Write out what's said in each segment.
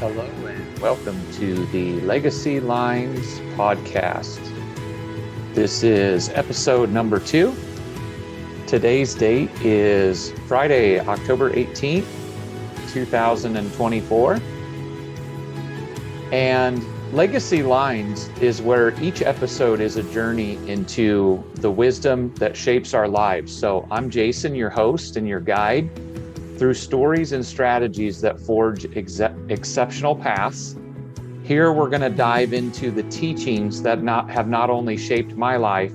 Hello and welcome to the Legacy Lines podcast. This is episode number 2. Today's date is Friday, October 18th, 2024. And Legacy Lines is where each episode is a journey into the wisdom that shapes our lives. So I'm Jason, your host and your guide through stories and strategies that forge exceptional paths. Here we're going to dive into the teachings that have not only shaped my life,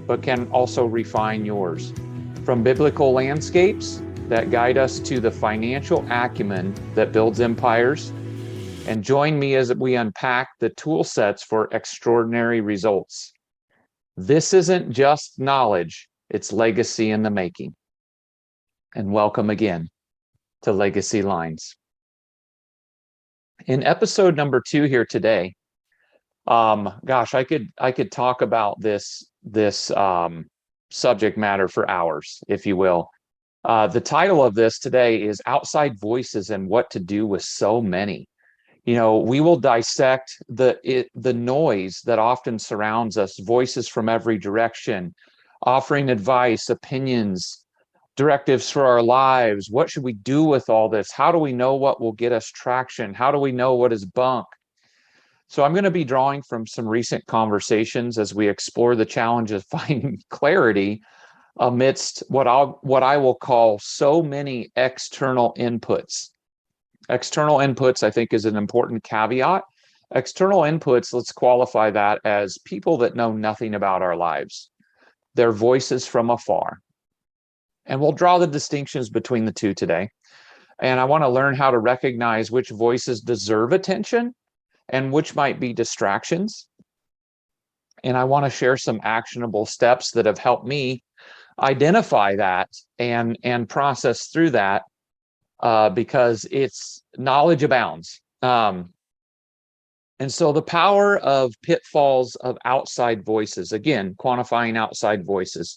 but can also refine yours. From biblical landscapes that guide us to the financial acumen that builds empires. And join me as we unpack the tool sets for extraordinary results. This isn't just knowledge, it's legacy in the making. And welcome again to Legacy Lines. In episode number 2 here today, I could talk about this subject matter for hours, if you will. The title of this today is Outside Voices and What to Do with So Many. You know, we will dissect the noise that often surrounds us, voices from every direction, offering advice, opinions, directives for our lives. What should we do with all this? How do we know what will get us traction? How do we know what is bunk? So I'm going to be drawing from some recent conversations as we explore the challenge of finding clarity amidst what I will call so many external inputs. External inputs, I think, is an important caveat. External inputs, let's qualify that as people that know nothing about our lives. Their voices from afar. And we'll draw the distinctions between the two today. And I want to learn how to recognize which voices deserve attention and which might be distractions. And I want to share some actionable steps that have helped me identify that and process through that because it's knowledge abounds. And so the power of pitfalls of outside voices, again, quantifying outside voices.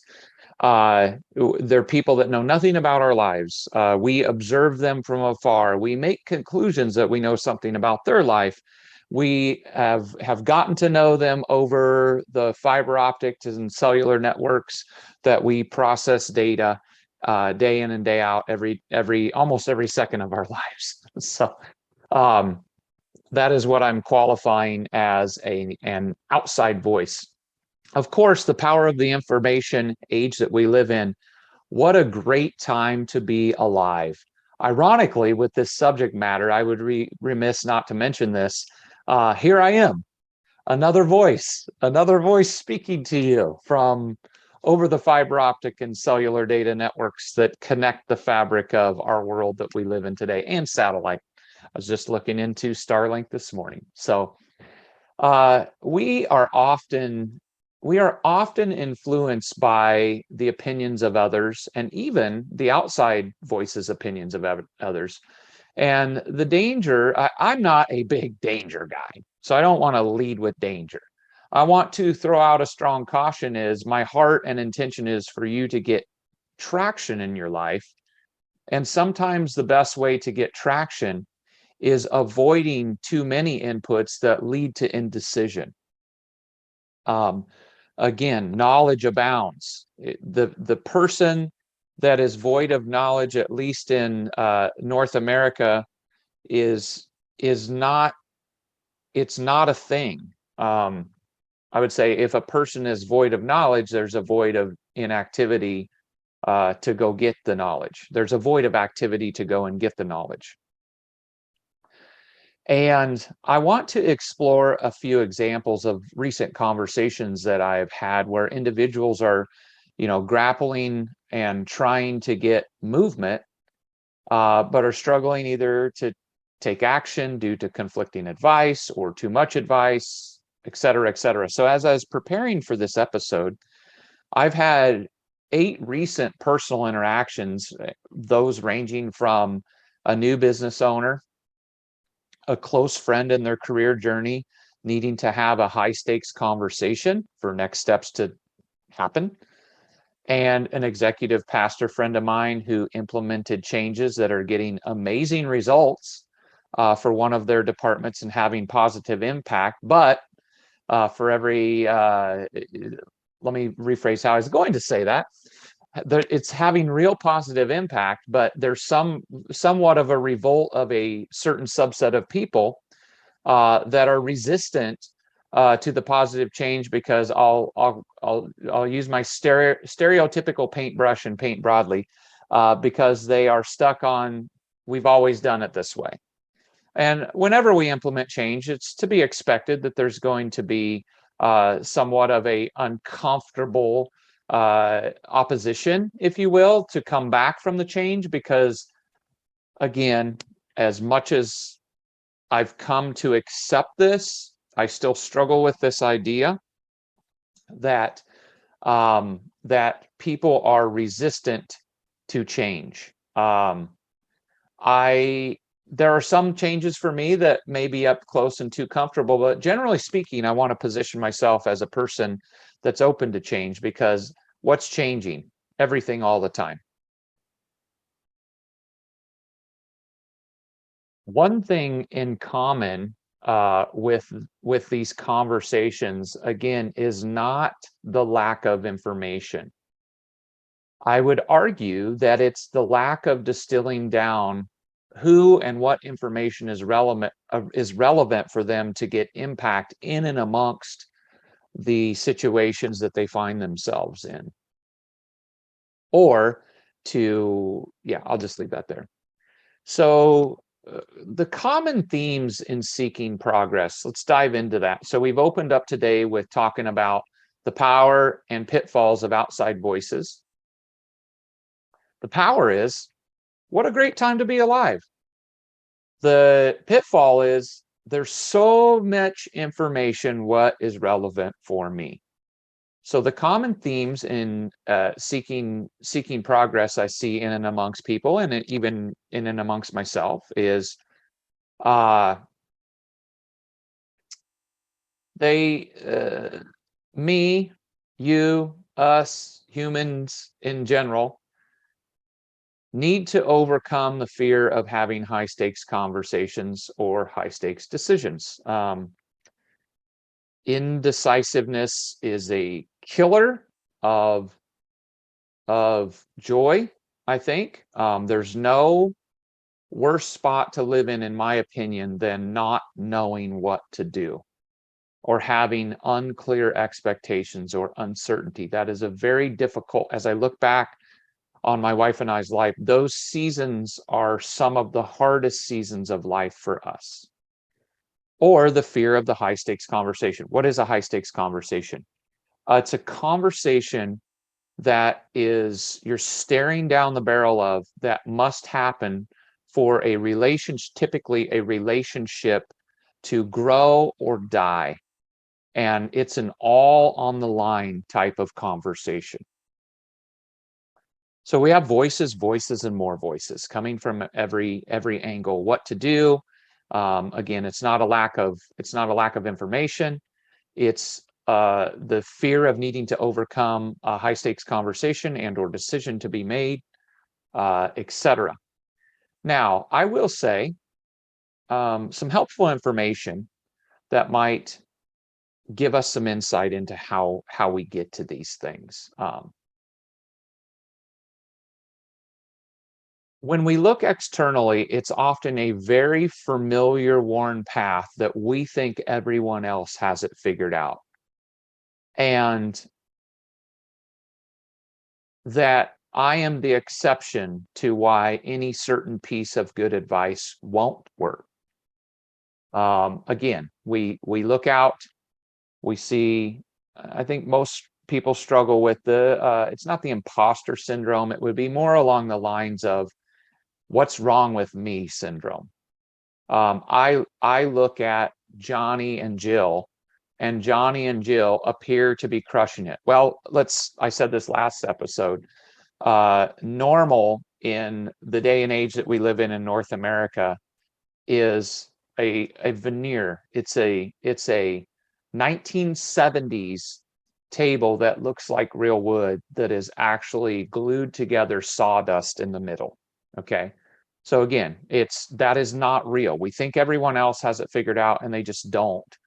They're people that know nothing about our lives. We observe them from afar. We make conclusions that we know something about their life. We have gotten to know them over the fiber optics and cellular networks that we process data day in and day out, almost every second of our lives. So that is what I'm qualifying as an outside voice. Of course, the power of the information age that we live in, what a great time to be alive. Ironically, with this subject matter, I would be remiss not to mention this. Here I am, another voice speaking to you from over the fiber optic and cellular data networks that connect the fabric of our world that we live in today, and satellite. I was just looking into Starlink this morning. So we are often influenced by the opinions of others and even the outside voices' opinions of others. And the danger, I'm not a big danger guy, so I don't want to lead with danger. I want to throw out a strong caution is my heart and intention is for you to get traction in your life. And sometimes the best way to get traction is avoiding too many inputs that lead to indecision. Again, knowledge abounds. The person that is void of knowledge, at least in North America, is not. It's not a thing. I would say if a person is void of knowledge, there's a void of inactivity to go get the knowledge. There's a void of activity to go and get the knowledge. And I want to explore a few examples of recent conversations that I've had where individuals are, grappling and trying to get movement, but are struggling either to take action due to conflicting advice or too much advice, et cetera, et cetera. So as I was preparing for this episode, I've had 8 recent personal interactions, those ranging from a new business owner, a close friend in their career journey needing to have a high stakes conversation for next steps to happen, and an executive pastor friend of mine who implemented changes that are getting amazing results for one of their departments and having positive impact. But for every, let me rephrase how I was going to say that. It's having real positive impact, but there's somewhat of a revolt of a certain subset of people that are resistant to the positive change, because I'll use my stereotypical paintbrush and paint broadly, because they are stuck on, we've always done it this way. And whenever we implement change, it's to be expected that there's going to be somewhat of a uncomfortable opposition, if you will, to come back from the change, because again, as much as I've come to accept this, I still struggle with this idea that that people are resistant to change. There are some changes for me that may be up close and too comfortable, but generally speaking, I want to position myself as a person that's open to change, because what's changing? Everything all the time. One thing in common with these conversations, again, is not the lack of information. I would argue that it's the lack of distilling down who and what information is relevant for them to get impact in and amongst the situations that they find themselves in. Or yeah, I'll just leave that there. So the common themes in seeking progress, let's dive into that. So we've opened up today with talking about the power and pitfalls of outside voices. The power is, what a great time to be alive. The pitfall is, there's so much information, what is relevant for me? So the common themes in seeking progress I see in and amongst people, and even in and amongst myself, is me, you, us, humans in general, need to overcome the fear of having high stakes conversations or high stakes decisions. Indecisiveness is a killer of joy, I think. There's no worse spot to live in my opinion, than not knowing what to do, or having unclear expectations or uncertainty. That is a very difficult, as I look back on my wife and I's life, those seasons are some of the hardest seasons of life for us. Or the fear of the high stakes conversation. What is a high stakes conversation? It's a conversation that is you're staring down the barrel of, that must happen for a relationship, typically a relationship, to grow or die. And it's an all on the line type of conversation. So we have voices, and more voices coming from every angle. What to do? Again, it's not a lack of information. It's the fear of needing to overcome a high stakes conversation and or decision to be made, etc. Now, I will say some helpful information that might give us some insight into how we get to these things. When we look externally, it's often a very familiar, worn path that we think everyone else has it figured out. And that I am the exception to why any certain piece of good advice won't work. Again, we look out, we see, I think most people struggle with it's not the imposter syndrome, it would be more along the lines of, what's wrong with me syndrome. I look at Johnny and Jill, and Johnny and Jill appear to be crushing it. Well, I said this last episode, normal in the day and age that we live in North America is a veneer. It's a 1970s table that looks like real wood that is actually glued together, sawdust in the middle. Okay. So again, that is not real. We think everyone else has it figured out and they just don't.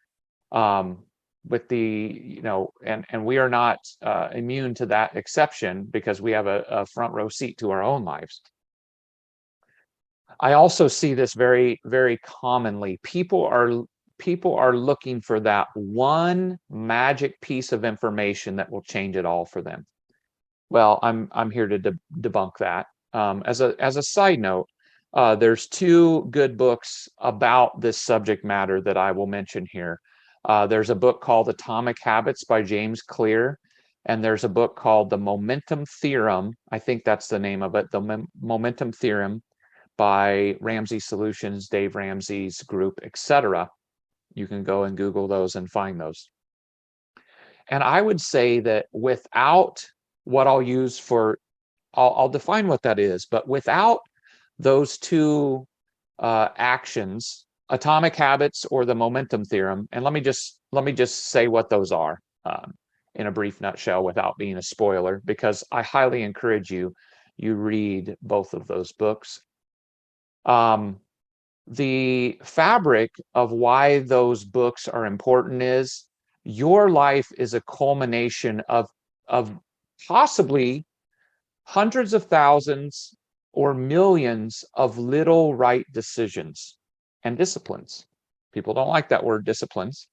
Um, with the, and we are not immune to that exception because we have a front row seat to our own lives. I also see this very, very commonly. People are looking for that one magic piece of information that will change it all for them. Well, I'm here to debunk that. As a side note, there's two good books about this subject matter that I will mention here. There's a book called Atomic Habits by James Clear, and there's a book called The Momentum Theorem. I think that's the name of it, The Momentum Theorem by Ramsey Solutions, Dave Ramsey's group, etc. You can go and Google those and find those. And I would say that without what I'll use for, I'll define what that is, but without those two actions, atomic habits or the momentum theorem, and let me just say what those are in a brief nutshell without being a spoiler, because I highly encourage you read both of those books. The fabric of why those books are important is your life is a culmination of possibly hundreds of thousands or millions of little right decisions and disciplines. People don't like that word, disciplines.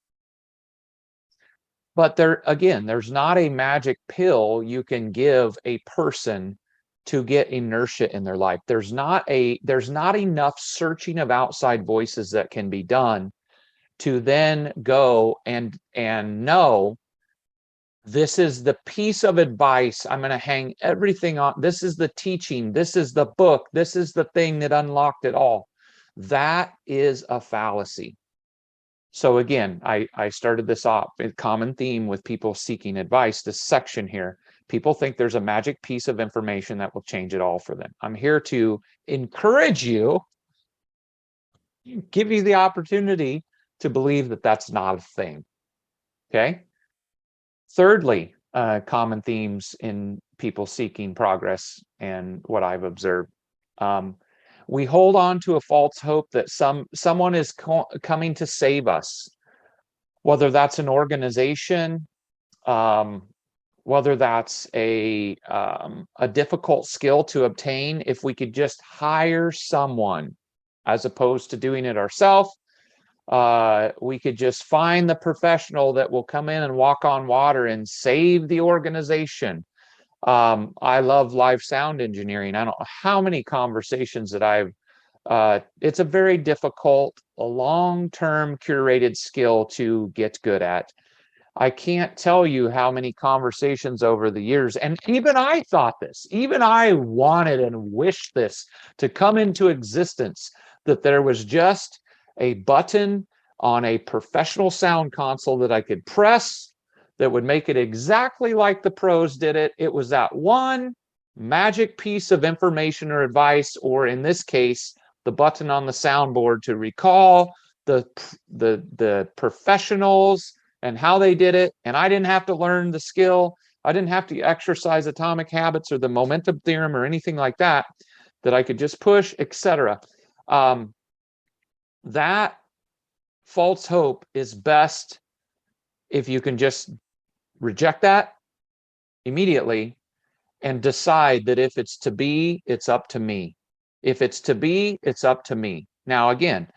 But there's not a magic pill you can give a person to get inertia in their life. There's not enough searching of outside voices that can be done to then go and know, this is the piece of advice I'm going to hang everything on. This is the teaching. This is the book. This is the thing that unlocked it all. That is a fallacy. So again, I started this off, a common theme with people seeking advice, this section here. People think there's a magic piece of information that will change it all for them. I'm here to encourage you, give you the opportunity to believe that that's not a thing. Okay. Thirdly, common themes in people seeking progress and what I've observed. We hold on to a false hope that someone is coming to save us, whether that's an organization, whether that's a difficult skill to obtain. If we could just hire someone as opposed to doing it ourselves, we could just find the professional that will come in and walk on water and save the organization. I love live sound engineering. I don't know how many conversations that it's a very difficult, a long-term curated skill to get good at. I can't tell you how many conversations over the years, and even I thought this, even I wanted and wished this to come into existence, that there was just a button on a professional sound console that I could press that would make it exactly like the pros did it. It was that one magic piece of information or advice, or in this case, the button on the soundboard to recall the professionals and how they did it. And I didn't have to learn the skill. I didn't have to exercise atomic habits or the momentum theorem or anything like that, that I could just push, etc. That false hope is best if you can just reject that immediately and decide that if it's to be, it's up to me. If it's to be, it's up to me. Now, again,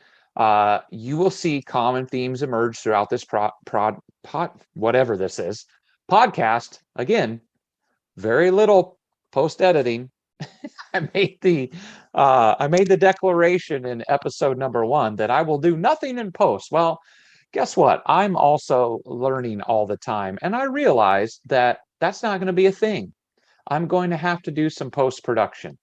you will see common themes emerge throughout this whatever this is, podcast. Again, very little post editing. I made the declaration in episode number 1 that I will do nothing in post. Well, guess what? I'm also learning all the time, and I realize that that's not going to be a thing. I'm going to have to do some post production.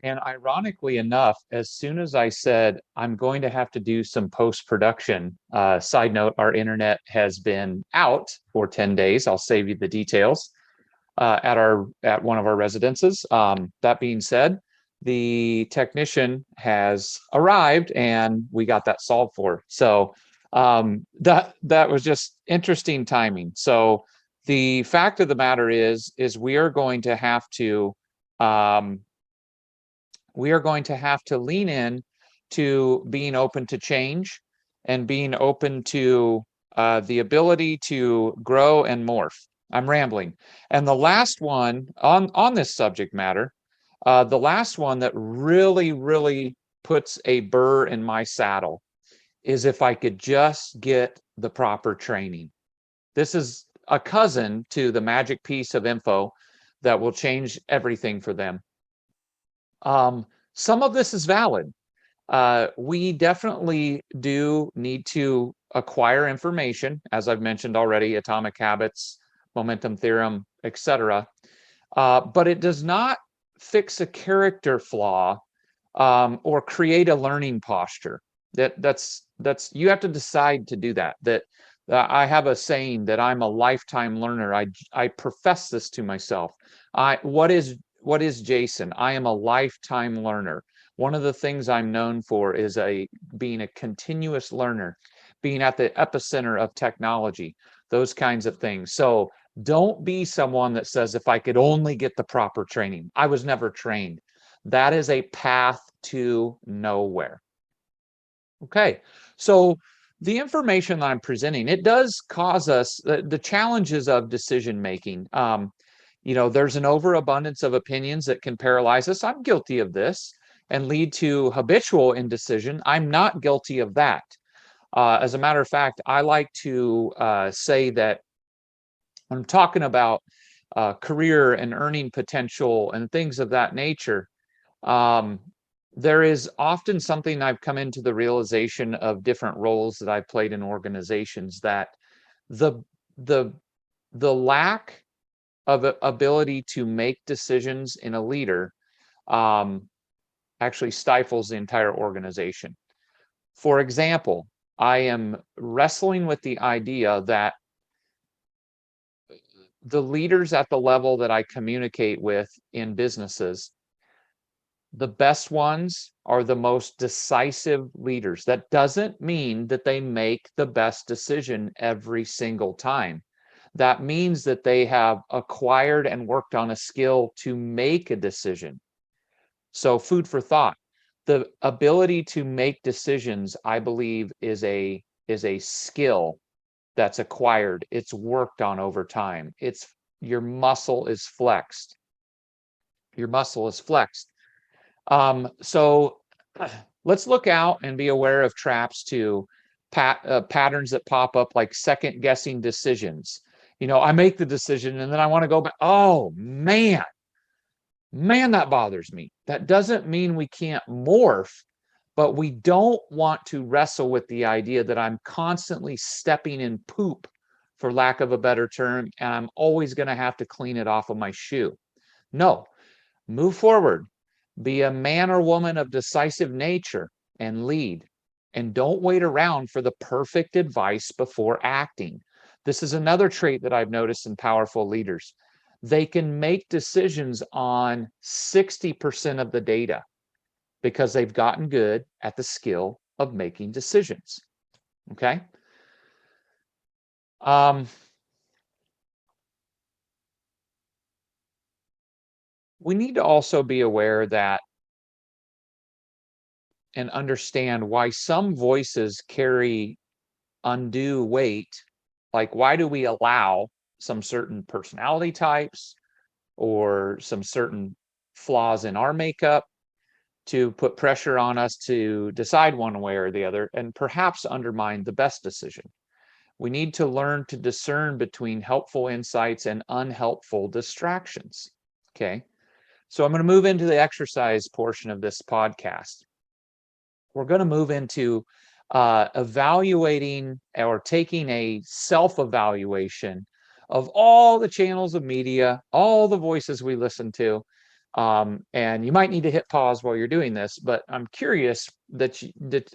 And ironically enough, as soon as I said I'm going to have to do some post production, side note, our internet has been out for 10 days. I'll save you the details at one of our residences. That being said, the technician has arrived and we got that solved for. So that was just interesting timing. So The fact of the matter is we are going to have to lean in to being open to change and being open to the ability to grow and morph. I'm rambling. And the last one on this subject matter, the last one that really, really puts a burr in my saddle is if I could just get the proper training. This is a cousin to the magic piece of info that will change everything for them. Some of this is valid. We definitely do need to acquire information, as I've mentioned already, atomic habits, momentum theorem, etc. But it does not fix a character flaw or create a learning posture. That's you have to decide to do that. I have a saying that I'm a lifetime learner. I profess this to myself. What is Jason? I am a lifetime learner. One of the things I'm known for is being a continuous learner, being at the epicenter of technology, those kinds of things. So don't be someone that says, if I could only get the proper training. I was never trained. That is a path to nowhere. Okay, so the information that I'm presenting, it does cause us the challenges of decision making. There's an overabundance of opinions that can paralyze us. I'm guilty of this and lead to habitual indecision. I'm not guilty of that. As a matter of fact, I like to say that when I'm talking about career and earning potential and things of that nature, um, there is often something I've come into the realization of different roles that I've played in organizations that the the the lack of ability to make decisions in a leader actually stifles the entire organization. For example, I am wrestling with the idea that the leaders at the level that I communicate with in businesses, the best ones are the most decisive leaders. That doesn't mean that they make the best decision every single time. That means that they have acquired and worked on a skill to make a decision. So, food for thought. The ability to make decisions, I believe, is a skill that's acquired. It's worked on over time. Your muscle is flexed. Your muscle is flexed. So let's look out and be aware of traps to patterns that pop up, like second guessing decisions. I make the decision and then I want to go back. Oh man, that bothers me. That doesn't mean we can't morph, but we don't want to wrestle with the idea that I'm constantly stepping in poop, for lack of a better term, and I'm always going to have to clean it off of my shoe. No, move forward. Be a man or woman of decisive nature and lead. And don't wait around for the perfect advice before acting. This is another trait that I've noticed in powerful leaders. They can make decisions on 60% of the data because they've gotten good at the skill of making decisions. Okay? We need to also be aware that and understand why some voices carry undue weight. Like, why do we allow some certain personality types or some certain flaws in our makeup to put pressure on us to decide one way or the other and perhaps undermine the best decision? We need to learn to discern between helpful insights and unhelpful distractions. Okay. So I'm going to move into the exercise portion of this podcast. We're going to move into evaluating or taking a self-evaluation of all the channels of media, all the voices we listen to. And you might need to hit pause while you're doing this, but I'm curious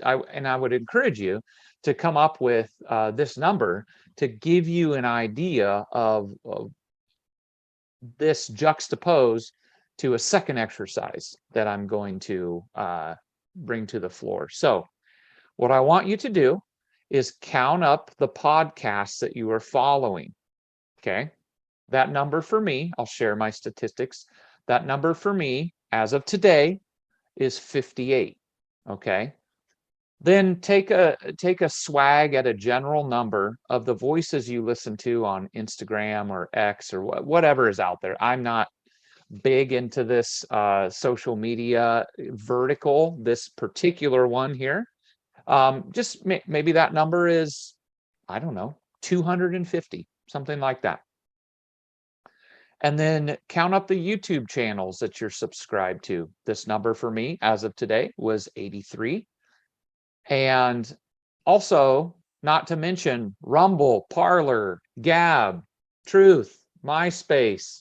I would encourage you to come up with this number to give you an idea of this juxtaposed to a second exercise that I'm going to bring to the floor. So what I want you to do is count up the podcasts that you are following. Okay. That number for me, I'll share my statistics. That number for me, as of today, is 58. Okay. Then take a swag at a general number of the voices you listen to on Instagram or X or whatever is out there. I'm not big into this social media vertical, this particular one here. Just maybe that number is, I don't know, 250, something like that. And then count up the YouTube channels that you're subscribed to. This number for me as of today was 83. And also, not to mention Rumble, Parler, Gab, Truth, MySpace,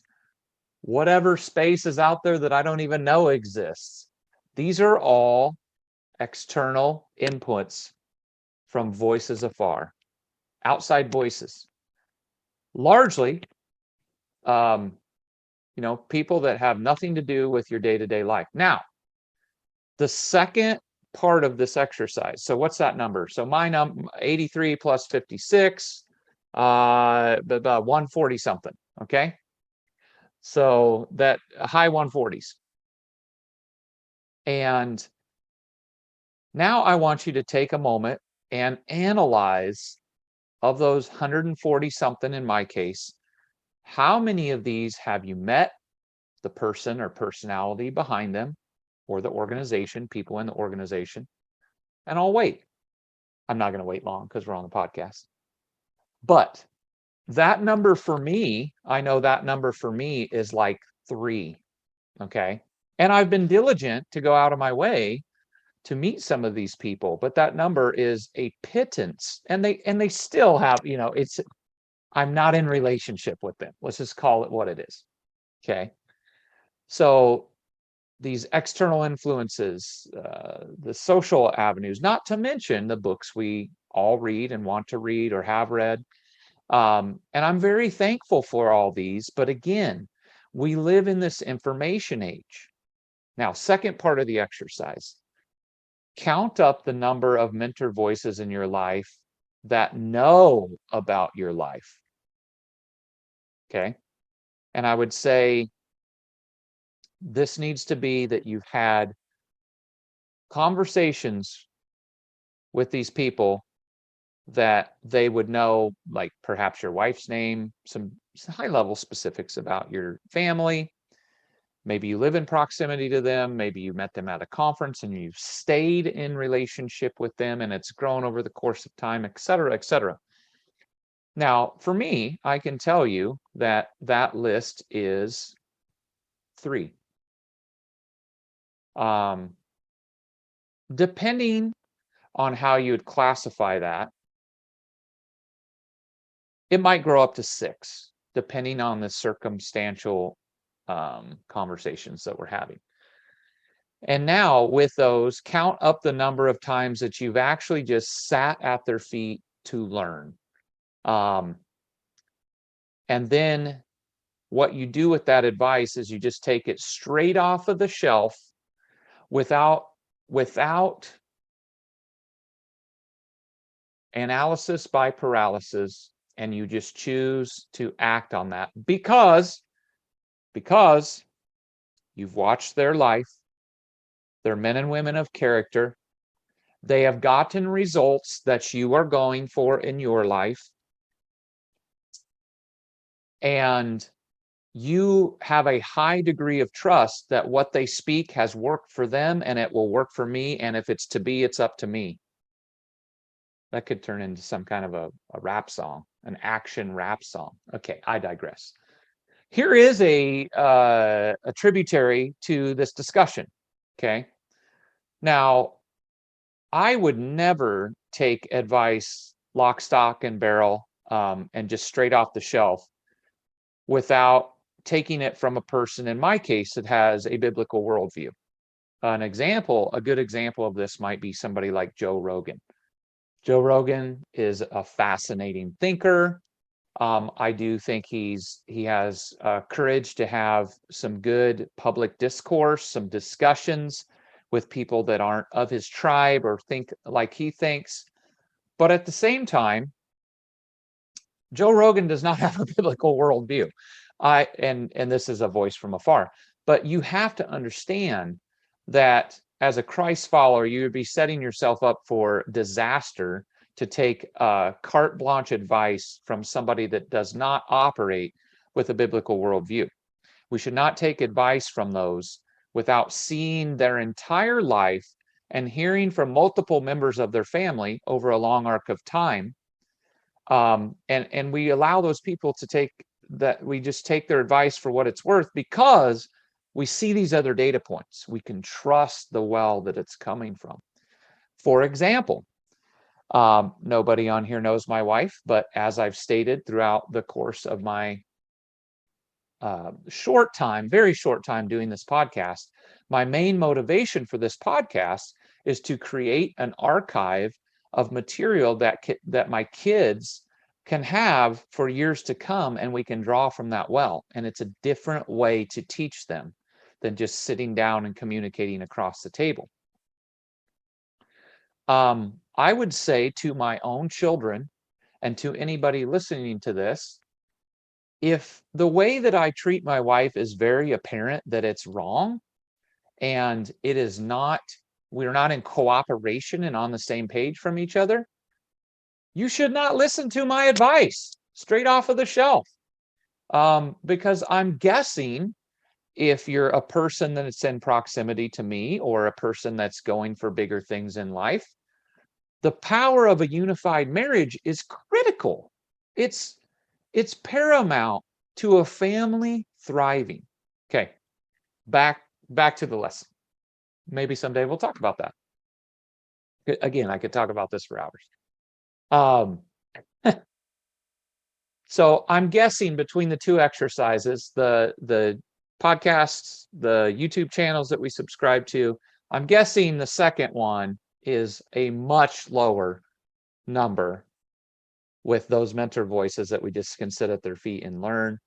whatever space is out there that I don't even know exists. These are all external inputs from voices afar, outside voices. Largely, people that have nothing to do with your day-to-day life. Now, the second part of this exercise, so what's that number? So my number, 83 plus 56, about 140 something, okay? So that high 140s. And now I want you to take a moment and analyze, of those 140 something in my case, how many of these have you met the person or personality behind them, or the organization, people in the organization? And I'll wait. I'm not going to wait long because we're on the podcast. But that number for me, I know that number for me is like 3. Okay. And I've been diligent to go out of my way to meet some of these people, but that number is a pittance. And they still have, I'm not in relationship with them. Let's just call it what it is. Okay. So these external influences, the social avenues, not to mention the books we all read and want to read or have read. And I'm very thankful for all these. But again, we live in this information age. Now, second part of the exercise, count up the number of mentor voices in your life that know about your life. Okay. And I would say this needs to be that you've had conversations with these people that they would know, like perhaps your wife's name, some high level specifics about your family. Maybe you live in proximity to them. Maybe you met them at a conference and you've stayed in relationship with them and it's grown over the course of time, et cetera, et cetera. Now, for me, I can tell you that that list is 3. Depending on how you would classify that, it might grow up to 6, depending on the circumstantial conversations that we're having. And now with those, count up the number of times that you've actually just sat at their feet to learn. And then what you do with that advice is you just take it straight off of the shelf without analysis by paralysis, and you just choose to act on that because you've watched their life. They're men and women of character. They have gotten results that you are going for in your life. And you have a high degree of trust that what they speak has worked for them and it will work for me. And if it's to be, it's up to me. That could turn into some kind of a rap song, an action rap song. Okay, I digress. Here is a tributary to this discussion. Okay. Now, I would never take advice lock, stock, and barrel and just straight off the shelf without taking it from a person, in my case, that has a biblical worldview. A good example of this might be somebody like Joe Rogan. Joe Rogan is a fascinating thinker. I do think he has courage to have some good public discourse, some discussions with people that aren't of his tribe or think like he thinks. But at the same time, Joe Rogan does not have a biblical worldview. And this is a voice from afar. But you have to understand that as a Christ follower, you would be setting yourself up for disaster to take carte blanche advice from somebody that does not operate with a biblical worldview. We should not take advice from those without seeing their entire life and hearing from multiple members of their family over a long arc of time. And we allow those people to take that, we just take their advice for what it's worth because we see these other data points. We can trust the well that it's coming from. For example, nobody on here knows my wife, but as I've stated throughout the course of my very short time doing this podcast, my main motivation for this podcast is to create an archive of material that my kids can have for years to come, and we can draw from that well. And it's a different way to teach them than just sitting down and communicating across the table. I would say to my own children and to anybody listening to this, if the way that I treat my wife is very apparent that it's wrong and it is not, we're not in cooperation and on the same page from each other, you should not listen to my advice straight off of the shelf. Because I'm guessing if you're a person that's in proximity to me or a person that's going for bigger things in life, the power of a unified marriage is critical. It's paramount to a family thriving. Okay, back to the lesson. Maybe someday we'll talk about that. Again, I could talk about this for hours. So I'm guessing between the two exercises, the podcasts, the YouTube channels that we subscribe to, I'm guessing the second one is a much lower number with those mentor voices that we just can sit at their feet and learn,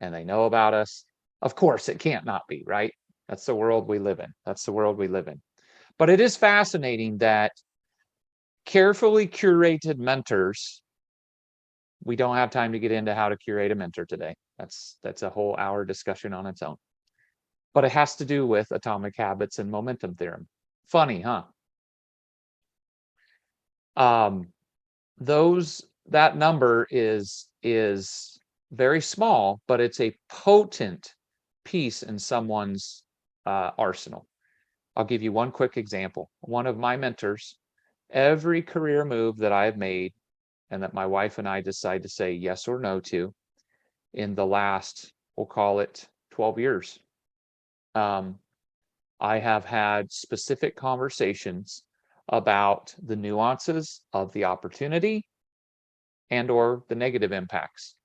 and they know about us. Of course, it can't not be, right? That's the world we live in. That's the world we live in. But it is fascinating that carefully curated mentors, we don't have time to get into how to curate a mentor today. That's a whole hour discussion on its own. But it has to do with atomic habits and momentum theorem. Funny, huh? That number is very small, but it's a potent piece in someone's arsenal. I'll give you one quick example. One of my mentors, every career move that I've made and that my wife and I decide to say yes or no to in the last, we'll call it 12 years, I have had specific conversations about the nuances of the opportunity and or the negative impacts.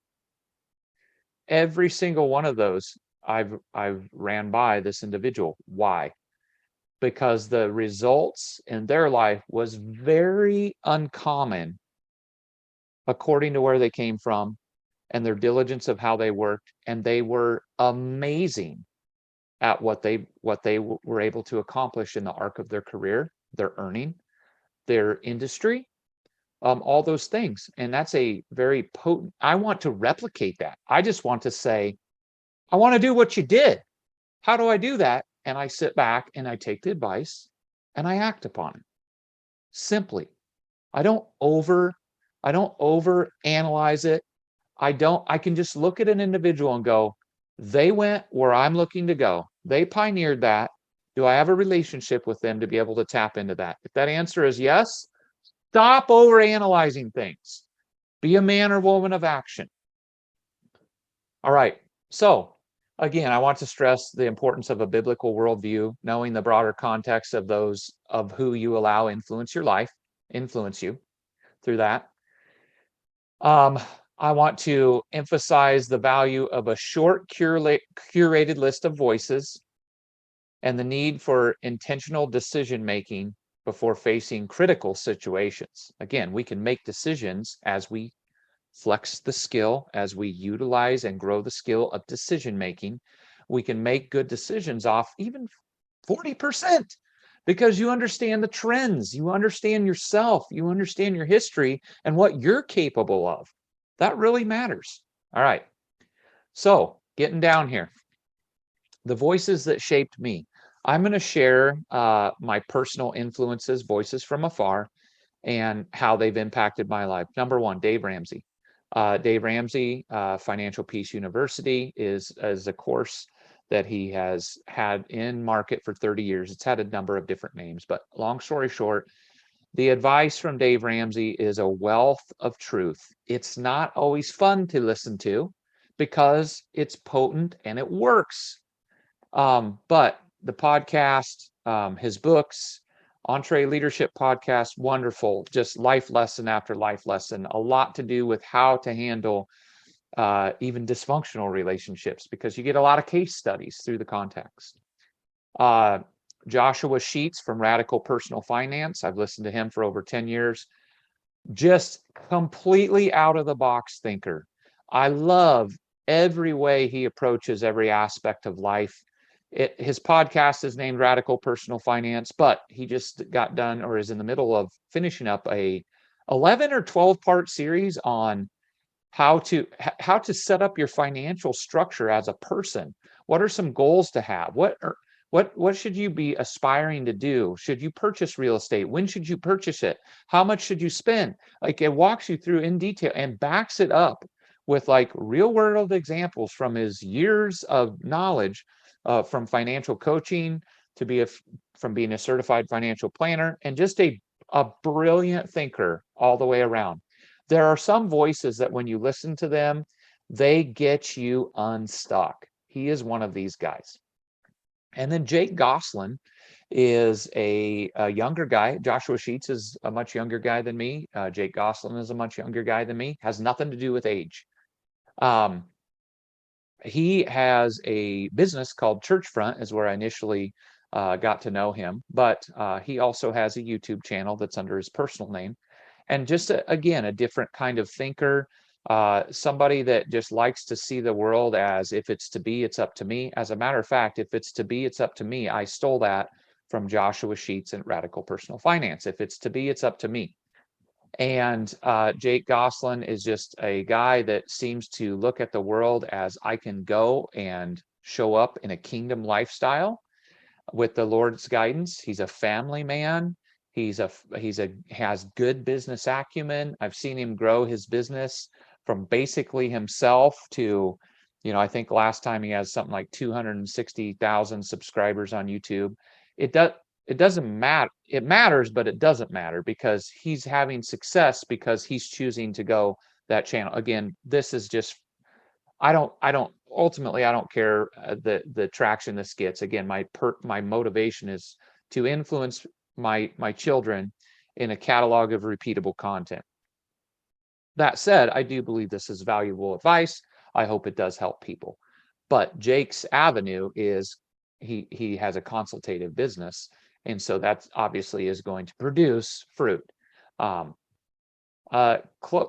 Every single one of those I've ran by this individual. Why? Because the results in their life was very uncommon according to where they came from and their diligence of how they worked, and they were amazing at what they were able to accomplish in the arc of their career, their earning, their industry, all those things. And that's a very potent, I want to replicate that. I just want to say, I want to do what you did. How do I do that? And I sit back and I take the advice and I act upon it. Simply. I don't over analyze it. I can just look at an individual and go, they went where I'm looking to go. They pioneered that. Do I have a relationship with them to be able to tap into that? If that answer is yes, stop over analyzing things. Be a man or woman of action. All right. So again, I want to stress the importance of a biblical worldview, knowing the broader context of those of who you allow influence your life, influence you through that. I want to emphasize the value of a short curated list of voices and the need for intentional decision making before facing critical situations. Again, we can make decisions as we flex the skill, as we utilize and grow the skill of decision making. We can make good decisions off even 40%. Because you understand the trends, you understand yourself, you understand your history and what you're capable of. That really matters. All right. So getting down here, the voices that shaped me. I'm going to share my personal influences, voices from afar, and how they've impacted my life. Number one, Dave Ramsey. Dave Ramsey, Financial Peace University is a course that he has had in market for 30 years. It's had a number of different names, but long story short, the advice from Dave Ramsey is a wealth of truth. It's not always fun to listen to because it's potent and it works. But the podcast, his books, Entree Leadership Podcast, wonderful, just life lesson after life lesson, a lot to do with how to handle even dysfunctional relationships because you get a lot of case studies through the context. Uh, Joshua Sheets from Radical Personal Finance. I've listened to him for over 10 years. Just completely out of the box thinker. I love every way he approaches every aspect of life. His podcast is named Radical Personal Finance, but he just got done or is in the middle of finishing up a 11 or 12 part series on how to set up your financial structure as a person. What are some goals to have? What should you be aspiring to do? Should you purchase real estate? When should you purchase it? How much should you spend? Like it walks you through in detail and backs it up with like real world examples from his years of knowledge from financial coaching to be from being a certified financial planner and just a brilliant thinker all the way around. There are some voices that when you listen to them, they get you unstuck. He is one of these guys. And then Jake Goslin is a younger guy. Joshua Sheets is a much younger guy than me. Jake Goslin is a much younger guy than me. Has nothing to do with age. He has a business called Churchfront, is where I initially got to know him. But he also has a YouTube channel that's under his personal name. And just again, a different kind of thinker, somebody that just likes to see the world as if it's to be, it's up to me. As a matter of fact, if it's to be, it's up to me. I stole that from Joshua Sheets and Radical Personal Finance. If it's to be, it's up to me. And Jake Goslin is just a guy that seems to look at the world as I can go and show up in a kingdom lifestyle with the Lord's guidance. He's a family man. Has good business acumen. I've seen him grow his business from basically himself to, I think last time he has something like 260,000 subscribers on YouTube. It doesn't matter. It matters, but it doesn't matter because he's having success because he's choosing to go that channel. Again, this is just I don't ultimately I don't care the traction this gets. Again, my motivation is to influence my children in a catalog of repeatable content. That said, I do believe this is valuable advice. I hope it does help people. But Jake's avenue is he has a consultative business, and so that obviously is going to produce fruit. I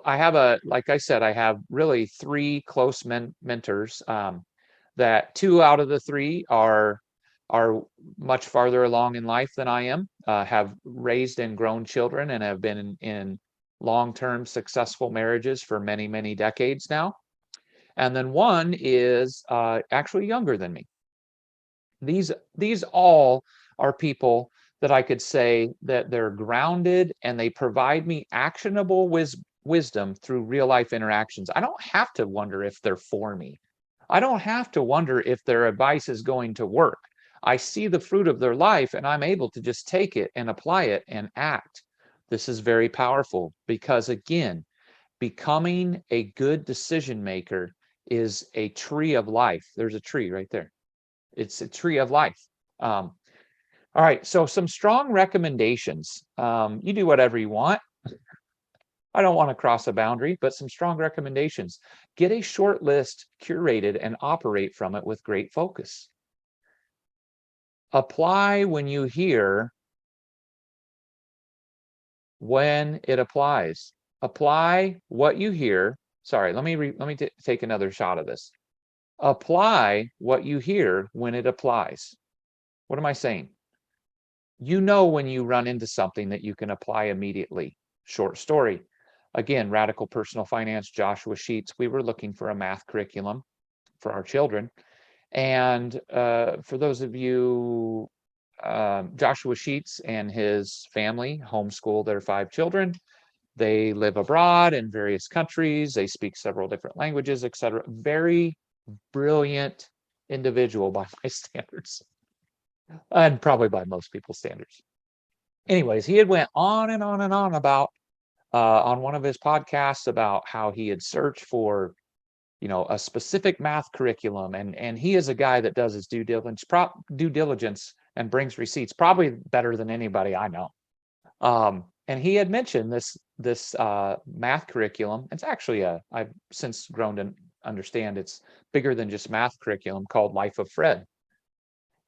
have like I said, I have really three close mentors. That two out of the three are much farther along in life than I am. Have raised and grown children and have been in long-term successful marriages for many decades now. And then one is actually younger than me. These all are people that I could say that they're grounded and they provide me actionable wisdom through real life interactions. I don't have to wonder if they're for me. I don't have to wonder if their advice is going to work. I see the fruit of their life and I'm able to just take it and apply it and act. This is very powerful because, again, becoming a good decision maker is a tree of life. There's a tree right there. It's a tree of life. All right, so some strong recommendations. You do whatever you want. I don't want to cross a boundary, but some strong recommendations. Get a short list curated and operate from it with great focus. Apply when you hear when it applies. Apply what you hear. Sorry, let me take another shot of this. Apply what you hear when it applies. What am I saying? You know when you run into something that you can apply immediately. Short story. again, Radical Personal Finance, Joshua Sheets. We were looking for a math curriculum for our children. And for those of you, Joshua Sheets and his family homeschool their 5 children. They live abroad in various countries. They speak several different languages, etc. Very brilliant individual by my standards, and probably by most people's standards. Anyways, he had went on and on and on about on one of his podcasts about how he had searched for, a specific math curriculum, and he is a guy that does his due diligence and brings receipts probably better than anybody I know. And he had mentioned this math curriculum. It's actually I've since grown to understand it's bigger than just math curriculum, called Life of Fred.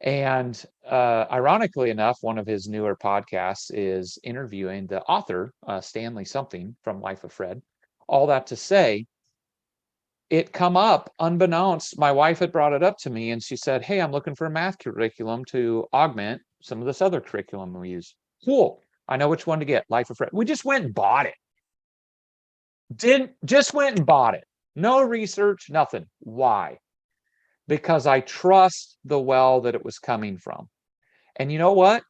And ironically enough, one of his newer podcasts is interviewing the author, Stanley something, from Life of Fred. All that to say, it come up unbeknownst. My wife had brought it up to me, and she said, "Hey, I'm looking for a math curriculum to augment some of this other curriculum we use." Cool. I know which one to get. Life of Fred. We just went and bought it. Just went and bought it. No research, nothing. Why? Because I trust the well that it was coming from. And you know what?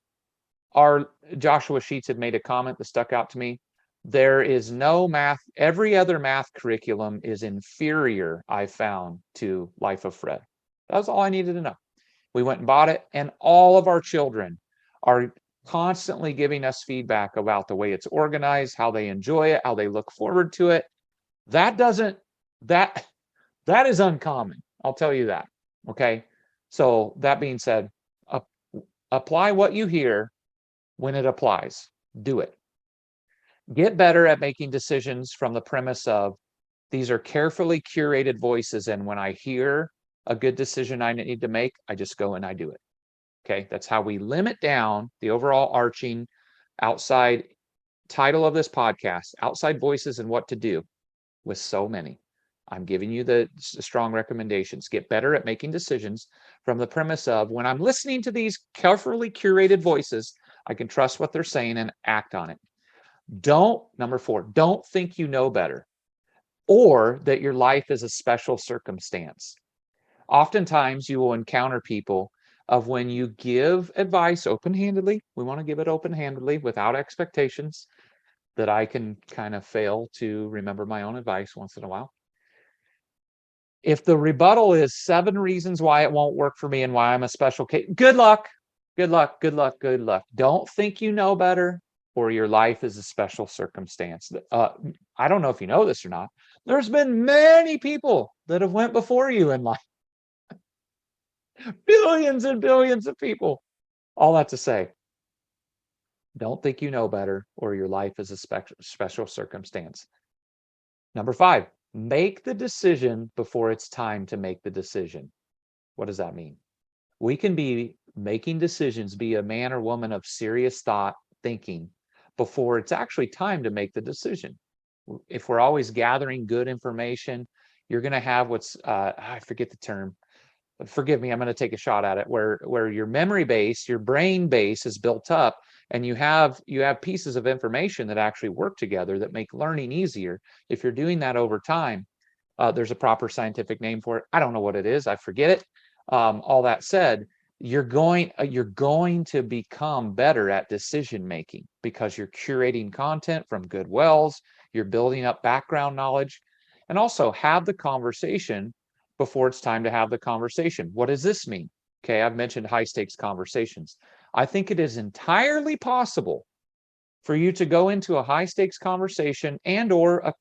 Our Joshua Sheets had made a comment that stuck out to me. There is no math. Every other math curriculum is inferior, I found, to Life of Fred. That was all I needed to know. We went and bought it, and all of our children are constantly giving us feedback about the way it's organized, how they enjoy it, how they look forward to it. That is uncommon. I'll tell you that. Okay. So that being said, apply what you hear when it applies. Do it. Get better at making decisions from the premise of these are carefully curated voices, and when I hear a good decision I need to make, I just go and I do it. Okay, that's how we limit down the overall arching outside title of this podcast, Outside Voices and What to Do, with so many. I'm giving you the strong recommendations. Get better at making decisions from the premise of when I'm listening to these carefully curated voices, I can trust what they're saying and act on it. Number 4, don't think you know better or that your life is a special circumstance. Oftentimes you will encounter people of when you give advice open-handedly. We want to give it open-handedly without expectations that I can kind of fail to remember my own advice once in a while. If the rebuttal is 7 reasons why it won't work for me and why I'm a special case, good luck, good luck, good luck, good luck. Don't think you know better or your life is a special circumstance. I don't know if you know this or not. There's been many people that have went before you in life. Billions and billions of people. All that to say, don't think you know better or your life is a special circumstance. Number 5, make the decision before it's time to make the decision. What does that mean? We can be making decisions, be a man or woman of serious thought, thinking, before it's actually time to make the decision. If we're always gathering good information, you're going to have what's, I forget the term, forgive me, I'm going to take a shot at it, where your memory base, your brain base is built up, and you have pieces of information that actually work together that make learning easier. If you're doing that over time, there's a proper scientific name for it. I don't know what it is. I forget it. All that said, you're going to become better at decision making because you're curating content from good wells. You're building up background knowledge, and also have the conversation before it's time to have the conversation. What does this mean? Okay, I've mentioned high stakes conversations. I think it is entirely possible for you to go into a high stakes conversation and or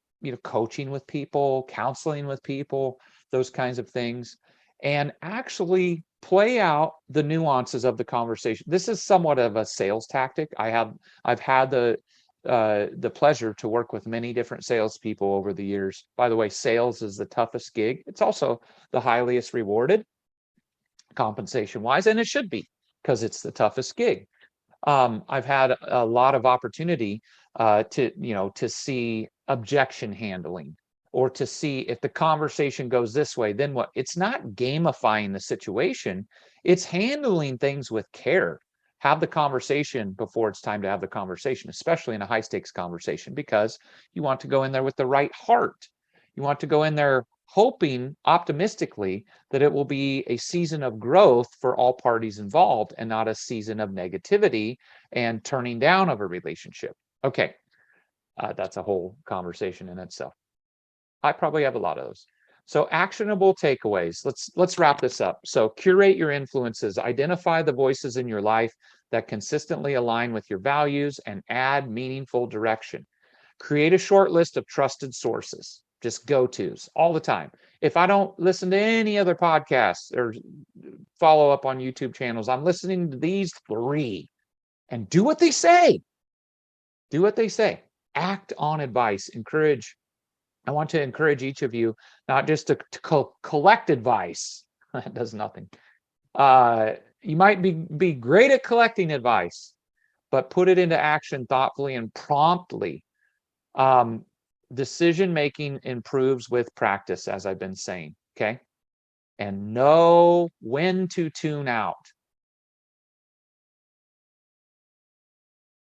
coaching with people, counseling with people, those kinds of things, and actually play out the nuances of the conversation. This is somewhat of a sales tactic. I've had the pleasure to work with many different salespeople over the years. By the way, sales is the toughest gig. It's also the highest rewarded compensation wise, and it should be because it's the toughest gig. I've had a lot of opportunity to see objection handling, or to see if the conversation goes this way, then what? It's not gamifying the situation. It's handling things with care. Have the conversation before it's time to have the conversation, especially in a high stakes conversation, because you want to go in there with the right heart. You want to go in there hoping optimistically that it will be a season of growth for all parties involved and not a season of negativity and turning down of a relationship. Okay, that's a whole conversation in itself. I probably have a lot of those. So actionable takeaways. Let's wrap this up. So curate your influences, identify the voices in your life that consistently align with your values and add meaningful direction. Create a short list of trusted sources, just go-tos all the time. If I don't listen to any other podcasts or follow up on YouTube channels, I'm listening to these 3 and do what they say. Do what they say. Act on advice. I want to encourage each of you, not just to collect advice. That does nothing. You might be great at collecting advice, but put it into action thoughtfully and promptly. Decision-making improves with practice, as I've been saying, okay? And know when to tune out.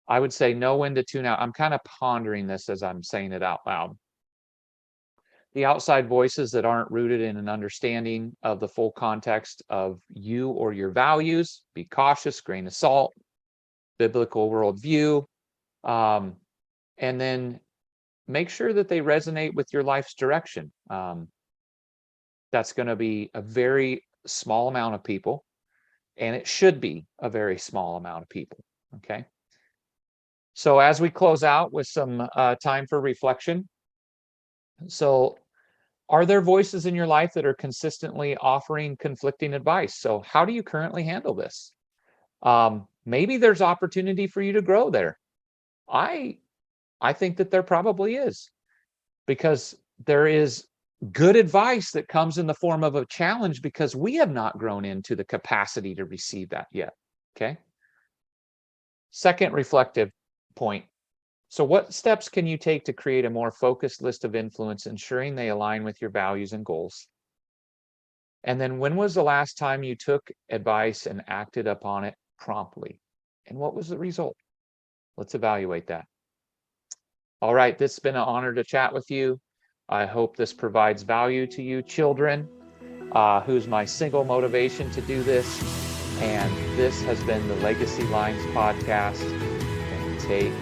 I would say know when to tune out. I'm kind of pondering this as I'm saying it out loud. The outside voices that aren't rooted in an understanding of the full context of you or your values, be cautious, grain of salt, biblical worldview, and then make sure that they resonate with your life's direction. That's going to be a very small amount of people, and it should be a very small amount of people, okay? So as we close out with some time for reflection, so are there voices in your life that are consistently offering conflicting advice? So how do you currently handle this? Maybe there's opportunity for you to grow there. I think that there probably is, because there is good advice that comes in the form of a challenge because we have not grown into the capacity to receive that yet, okay? Second reflective point. So what steps can you take to create a more focused list of influence, ensuring they align with your values and goals? And then when was the last time you took advice and acted upon it promptly? And what was the result? Let's evaluate that. All right, this has been an honor to chat with you. I hope this provides value to you, children, who's my single motivation to do this. And this has been the Legacy Lines podcast. And take